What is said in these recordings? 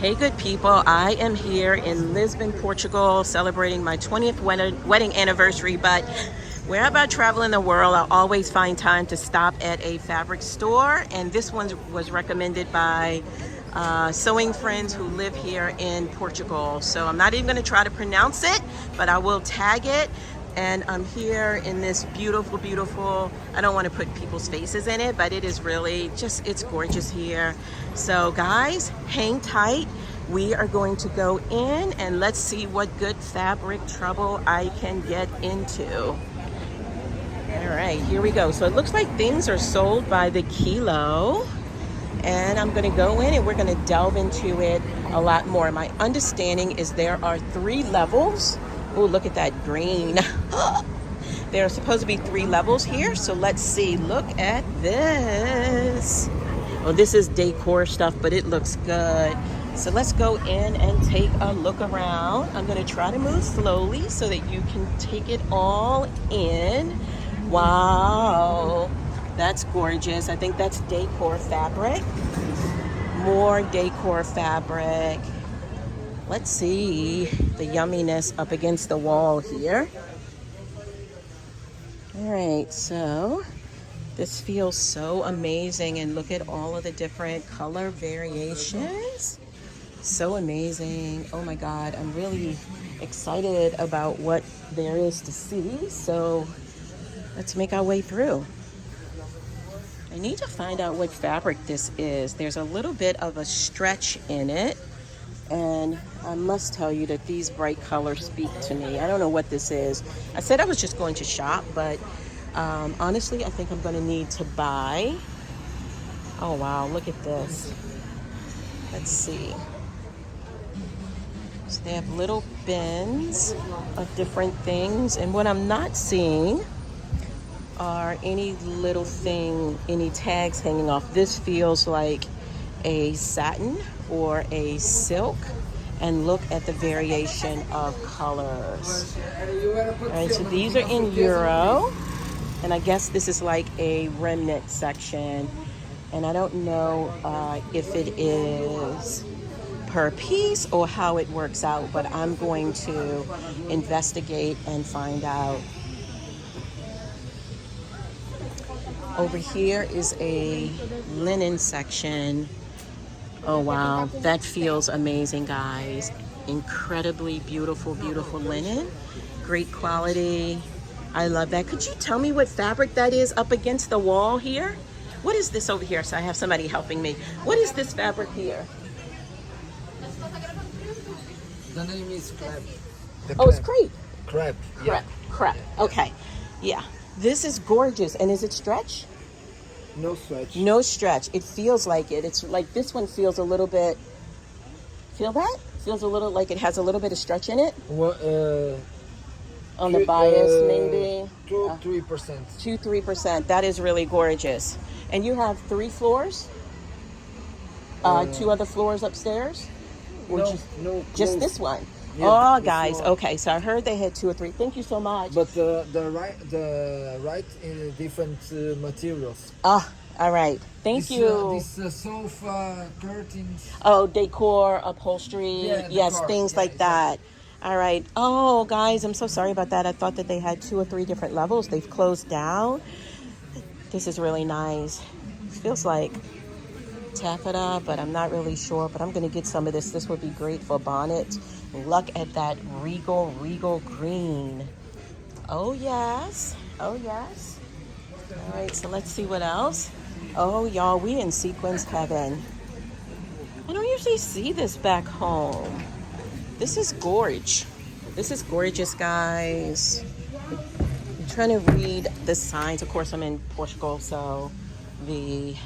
Hey, good people. I am here in Lisbon, Portugal, celebrating my 20th wedding anniversary. But wherever I travel in the world, I always find time to stop at a fabric store. And this one was recommended by sewing friends who live here in Portugal. So I'm not even going to try to pronounce it, but I will tag it. And I'm here in this beautiful, beautiful, I don't want to put people's faces in it, but it is really just, it's gorgeous here. So guys, hang tight. We are going to go in and let's see what good fabric trouble I can get into. All right, here we go. So it looks like things are sold by the kilo. And I'm going to go in and we're going to delve into it a lot more. My understanding is there are 3 levels. Oh, look at that green. There are supposed to be 3 levels here. So let's see. Look at this. Oh, this is decor stuff, but it looks good. So let's go in and take a look around. I'm going to try to move slowly so that you can take it all in. Wow. That's gorgeous. I think that's decor fabric. More decor fabric. Let's see the yumminess up against the wall here. All right, so this feels so amazing, and look at all of the different color variations. So amazing. Oh my God, I'm really excited about what there is to see. So let's make our way through. I need to find out what fabric this is. There's a little bit of a stretch in it. And I must tell you that these bright colors speak to me. I don't know what this is. I said I was just going to shop, but honestly, I think I'm going to need to buy. Oh, wow. Look at this. Let's see. So they have little bins of different things. And what I'm not seeing are any little thing, any tags hanging off. This feels like a satin or a silk, and look at the variation of colors. All right, so these are in euro, and I guess this is like a remnant section, and I don't know if it is per piece or how it works out, but I'm going to investigate and find out. Over here is a linen section. Oh wow, that feels amazing, guys. Incredibly beautiful, beautiful linen. Great quality. I love that. Could you tell me what fabric that is up against the wall here? What is this over here? So I have somebody helping me. What is this fabric here? The name is crepe. Oh, it's crepe. Crepe, yeah. Crepe. Okay, yeah. This is gorgeous. And is it stretch? No stretch. No stretch. It feels like it. It's like this one feels a little bit. Feel that? Feels a little like it has a little bit of stretch in it. Well, on the bias, maybe 2-3%. 2-3%. That is really gorgeous. And you have 3 floors. 2 other floors upstairs. Or No, just close. this one. Yeah, oh, guys. floor. Okay, so I heard they had 2 or 3. Thank you so much. But the right in different materials. Ah, all right. Thank you. This sofa, curtains. Oh, decor, upholstery. Yeah, yes, decor. things Yeah, like that. All right. Oh, guys, I'm so sorry about that. I thought that they had 2 or 3 different levels. They've closed down. This is really nice. Feels like taffeta, but I'm not really sure. But I'm going to get some of this. This would be great for bonnets. Look at that regal green. Oh, yes. Oh, yes. All right, so let's see what else. Oh, y'all, we in sequins heaven. I don't usually see this back home. This is gorge. This is gorgeous, guys. I'm trying to read the signs. Of course, I'm in Portugal, so the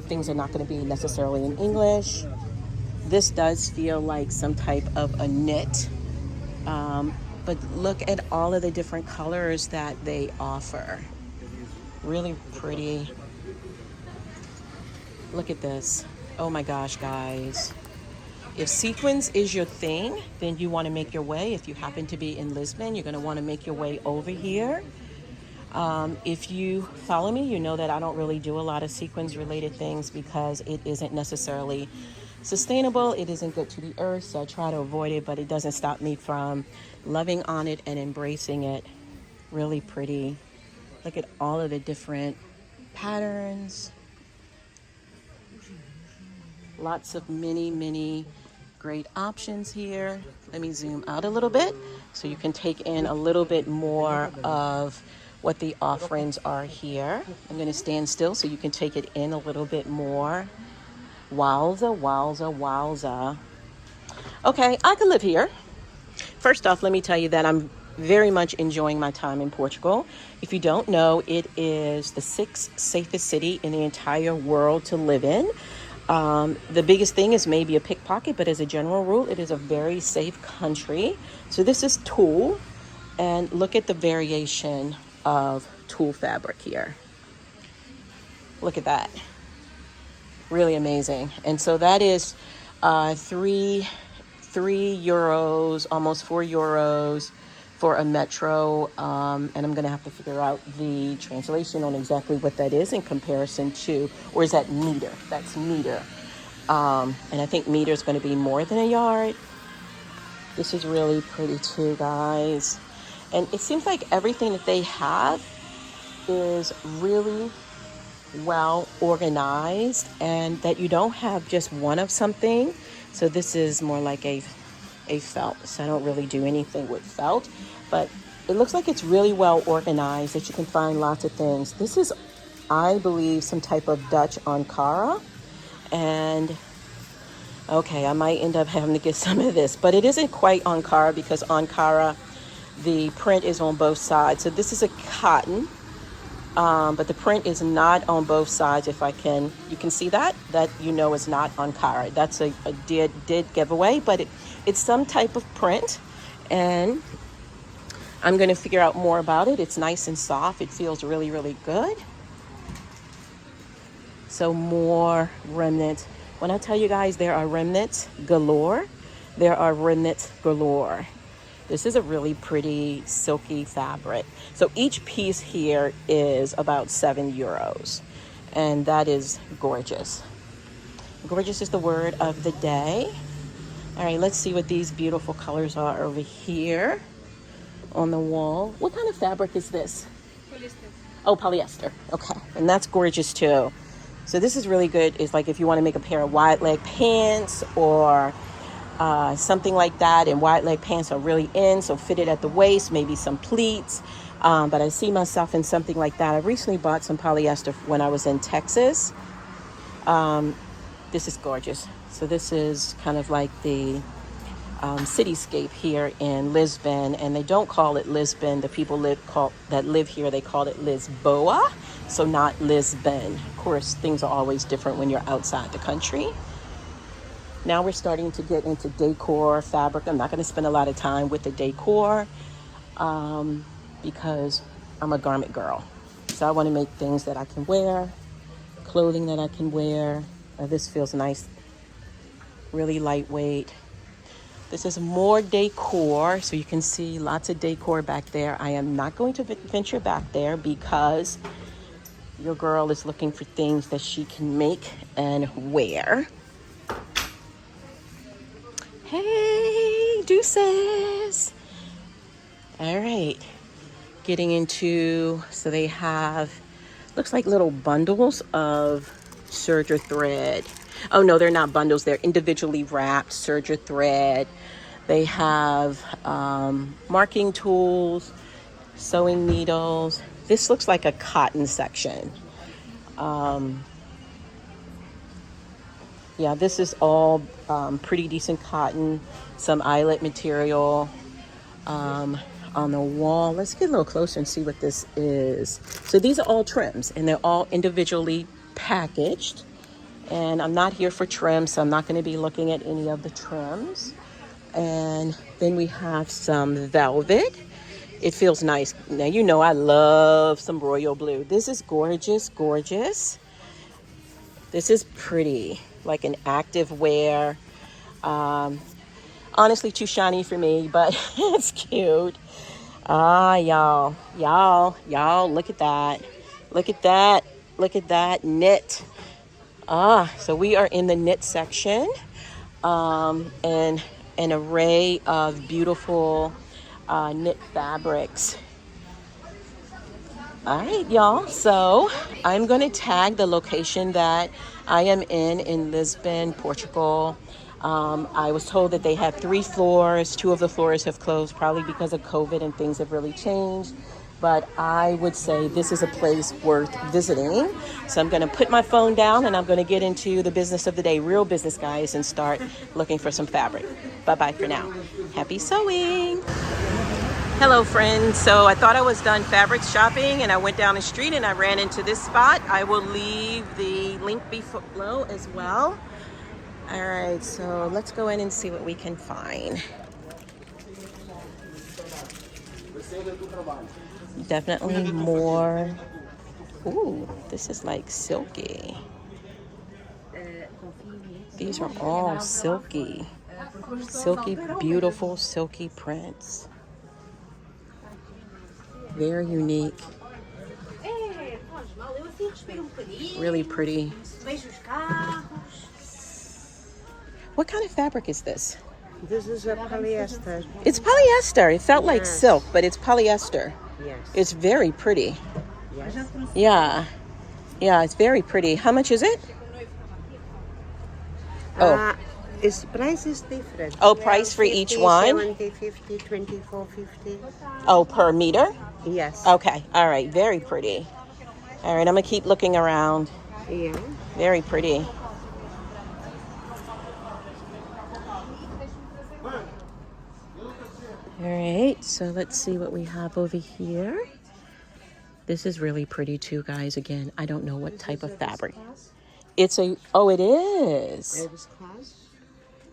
things are not going to be necessarily in English. This does feel like some type of a knit, but look at all of the different colors that they offer. Really pretty. Look at this. Oh my gosh, guys. If sequins is your thing, then you want to make your way. If you happen to be in Lisbon, you're going to want to make your way over here. If you follow me, you know that I don't really do a lot of sequins related things because it isn't necessarily sustainable. It isn't good to the earth, so I try to avoid it, but it doesn't stop me from loving on it and embracing it. Really pretty. Look at all of the different patterns. Lots of many great options here. Let me zoom out a little bit so you can take in a little bit more of what the offerings are here. I'm going to stand still so you can take it in a little bit more. Wowza, wowza, wowza. Okay, I could live here. First off, let me tell you that I'm very much enjoying my time in Portugal. If you don't know, it is the 6th safest city in the entire world to live in. The biggest thing is maybe a pickpocket, but as a general rule, it is a very safe country. So this is tulle, and look at the variation of tulle fabric here. Look at that. Really amazing. And so that is €3, almost €4 for a metro. And I'm going to have to figure out the translation on exactly what that is in comparison to, or is that meter? That's meter. And I think meter is going to be more than a yard. This is really pretty too, guys. And it seems like everything that they have is really well organized, and that you don't have just one of something. So this is more like a felt. So I don't really do anything with felt, but it looks like it's really well organized, that you can find lots of things. This is, I believe, some type of Dutch Ankara. And okay, I might end up having to get some of this, but it isn't quite Ankara because Ankara, the print is on both sides. So this is a cotton. But the print is not on both sides. If I can, you can see that you know it's not Ankara. That's a did giveaway, but it's some type of print, and I'm going to figure out more about it. It's nice and soft. It feels really good. So more remnants. When I tell you guys there are remnants galore, there are remnants galore. This is a really pretty silky fabric. So each piece here is about €7. And that is gorgeous. Gorgeous is the word of the day. All right, let's see what these beautiful colors are over here on the wall. What kind of fabric is this? Polyester. Oh, polyester. Okay, and that's gorgeous too. So this is really good. It's like if you want to make a pair of wide leg pants or something like that, and wide leg pants are really in, so fitted at the waist, maybe some pleats, but I see myself in something like that. I recently bought some polyester when I was in Texas. This is gorgeous. So this is kind of like the cityscape here in Lisbon, and they don't call it Lisbon. The people that live here, they call it Lisboa, so not Lisbon. Of course, things are always different when you're outside the country. Now we're starting to get into decor fabric. I'm not going to spend a lot of time with the decor because I'm a garment girl. So I want to make things that I can wear, clothing that I can wear. This feels nice, really lightweight. This is more decor, so you can see lots of decor back there. I am not going to venture back there because your girl is looking for things that she can make and wear. Hey, deuces. All right, getting into, so they have, looks like little bundles of serger thread. Oh no, they're not bundles, they're individually wrapped serger thread. They have marking tools, sewing needles. This looks like a cotton section. Yeah, this is all pretty decent cotton, some eyelet material on the wall. Let's get a little closer and see what this is. So these are all trims, and they're all individually packaged. And I'm not here for trim, so I'm not going to be looking at any of the trims. And then we have some velvet. It feels nice. Now, you know I love some royal blue. This is gorgeous, gorgeous. This is pretty, like an active wear. Honestly, too shiny for me, but it's cute. Ah, y'all, look at that. Look at that. Look at that knit. Ah, so we are in the knit section, and an array of beautiful knit fabrics. All right, y'all. So I'm going to tag the location that I am in Lisbon, Portugal. I was told that they have 3 floors. 2 of the floors have closed, probably because of COVID and things have really changed. But I would say this is a place worth visiting. So I'm going to put my phone down and I'm going to get into the business of the day, real business, guys, and start looking for some fabric. Bye-bye for now. Happy sewing. Hello friends, so I thought I was done fabric shopping and I went down the street and I ran into this spot. I will leave the link below as well. All right, so let's go in and see what we can find. Definitely more. Ooh, this is like silky. These are all silky. Silky, beautiful, silky prints. Very unique. Really pretty. What kind of fabric is this? This is a polyester. It's polyester. It felt like silk, but it's polyester. Yes. It's very pretty. Yes. Yeah. Yeah, it's very pretty. How much is it? Oh. Its price is different. Oh, price for 50, each one? 70, 50, 24, 50. Oh, per meter? Yes. Okay. All right. Very pretty. All right. I'm going to keep looking around. Yeah. Very pretty. All right. So let's see what we have over here. This is really pretty too, guys. Again, I don't know what type of fabric. It's a, oh, it is.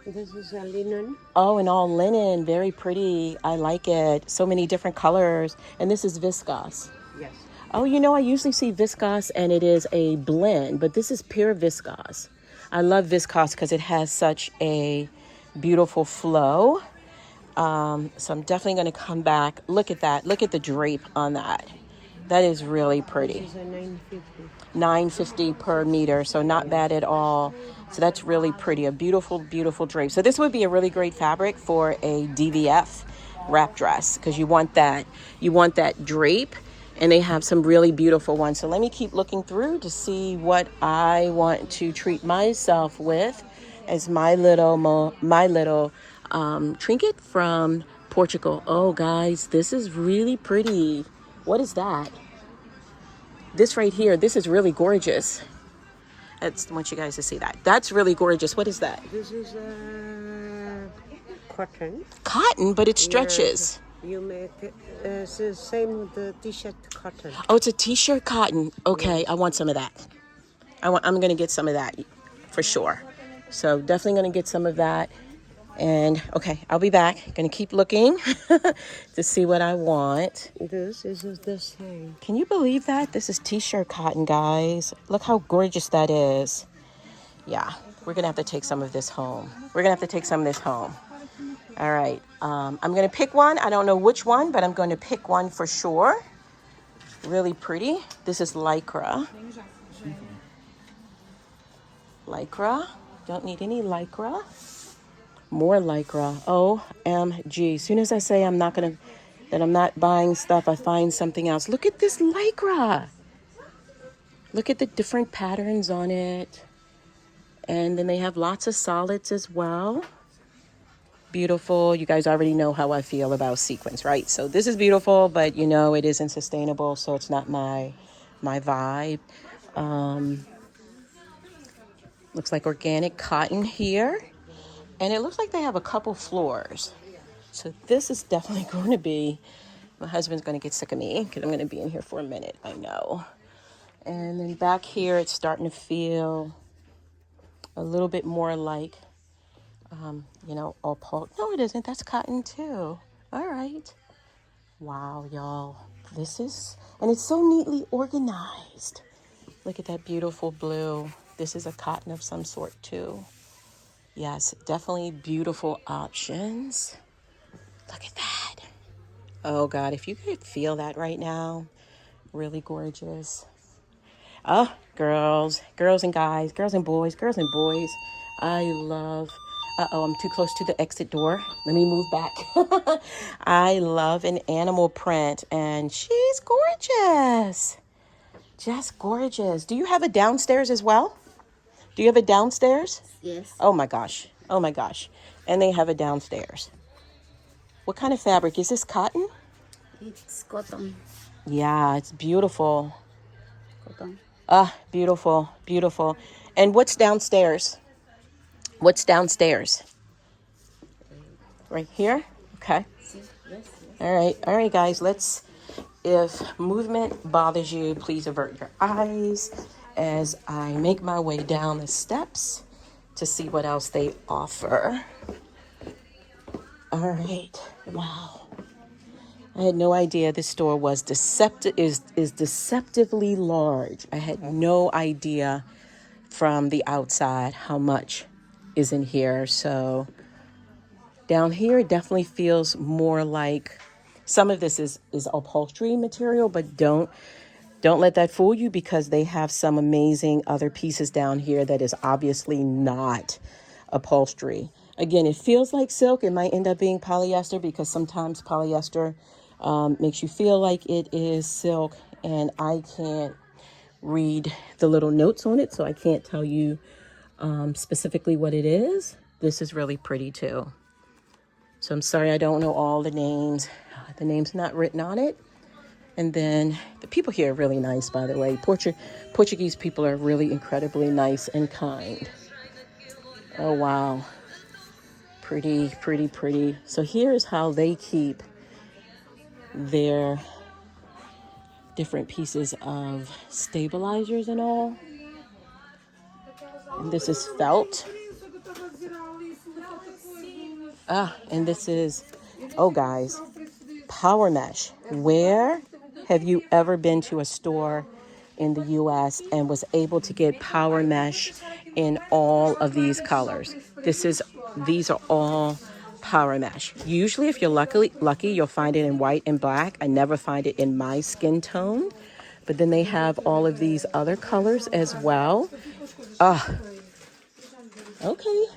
This is a linen. Oh, and all linen. Very pretty. I like it. So many different colors. And this is viscose. Yes. Oh, you know, I usually see viscose and it is a blend, but this is pure viscose. I love viscose because it has such a beautiful flow. So I'm definitely going to come back. Look at that. Look at the drape on that. That is really pretty. This is a 950. $9.50 per meter, so not bad at all. So that's really pretty. A beautiful, beautiful drape. So this would be a really great fabric for a DVF wrap dress because you want that drape, and they have some really beautiful ones. So let me keep looking through to see what I want to treat myself with as my little trinket from Portugal. Oh, guys, this is really pretty. What is that? This right here, this is really gorgeous. I want you guys to see that. That's really gorgeous. What is that? This is cotton. Cotton, but it stretches. Yeah, you make it it's the same with the t-shirt cotton. Oh, it's a t-shirt cotton. Okay, I want some of that. I'm going to get some of that for sure. So definitely going to get some of that. And okay, I'll be back. Gonna keep looking to see what I want. This is the same. Can you believe that? This is t-shirt cotton, guys. Look how gorgeous that is. Yeah, we're gonna have to take some of this home. All right, I'm gonna pick one. I don't know which one, but I'm going to pick one for sure. Really pretty. This is lycra. Lycra. Don't need any lycra. More lycra. OMG. As soon as I say I'm not buying stuff, I find something else. Look at this lycra. Look at the different patterns on it. And then they have lots of solids as well. Beautiful. You guys already know how I feel about sequins, right? So this is beautiful, but you know it isn't sustainable, so it's not my vibe. Looks like organic cotton here. And it looks like they have a couple floors. So this is definitely going to be, my husband's going to get sick of me because I'm going to be in here for a minute, I know. And then back here, it's starting to feel a little bit more like, all pulp. No, it isn't. That's cotton too. All right. Wow, y'all. And it's so neatly organized. Look at that beautiful blue. This is a cotton of some sort too. Yes, definitely beautiful options. Look at that. Oh God, if you could feel that right now, really gorgeous. Oh, girls and guys, girls and boys, girls and boys. I love, uh-oh, I'm too close to the exit door. Let me move back. I love an animal print, and she's gorgeous. Just gorgeous. Do you have a downstairs as well? Do you have a downstairs? Yes, Oh my gosh. Oh my gosh. And they have a downstairs. What kind of fabric? Is this cotton? it's cotton. Yeah, it's beautiful. Cotton. Ah, beautiful, beautiful. And what's downstairs? What's downstairs? Right here? Okay. See? Yes, yes. All right, guys. If movement bothers you, please avert your eyes as I make my way down the steps to see what else they offer. All right. Wow. I had no idea this store was is deceptively large. I had no idea from the outside how much is in here. So down here, it definitely feels more like some of this is upholstery material, but don't let that fool you, because they have some amazing other pieces down here that is obviously not upholstery. Again, it feels like silk. It might end up being polyester, because sometimes polyester makes you feel like it is silk, and I can't read the little notes on it, so I can't tell you specifically what it is. This is really pretty too. So I'm sorry I don't know all the names. The name's not written on it. And then the people here are really nice, by the way. Portuguese people are really incredibly nice and kind. Oh, wow. Pretty, pretty, pretty. So here's how they keep their different pieces of stabilizers and all. And this is felt. And this is, oh guys, power mesh. Where have you ever been to a store in the US and was able to get power mesh in all of these colors? These are all power mesh. Usually if you're lucky, you'll find it in white and black. I never find it in my skin tone, but then they have all of these other colors as well. Okay,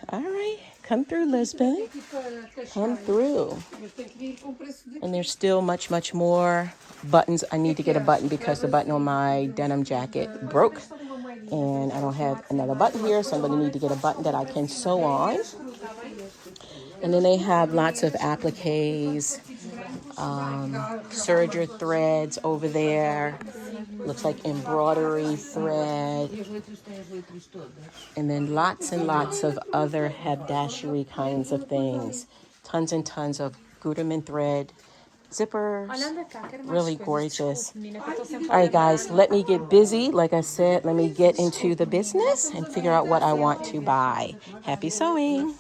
all right. Come through, Lisbon. Come through. And there's still much, much more buttons. I need to get a button because the button on my denim jacket broke. And I don't have another button here, so I'm going to need to get a button that I can sew on. And then they have lots of appliques, serger threads over there. Looks like embroidery thread. And then lots and lots of other haberdashery kinds of things. Tons and tons of Gutermann thread zippers. Really gorgeous. All right, guys, let me get busy. Like I said, let me get into the business and figure out what I want to buy. Happy sewing.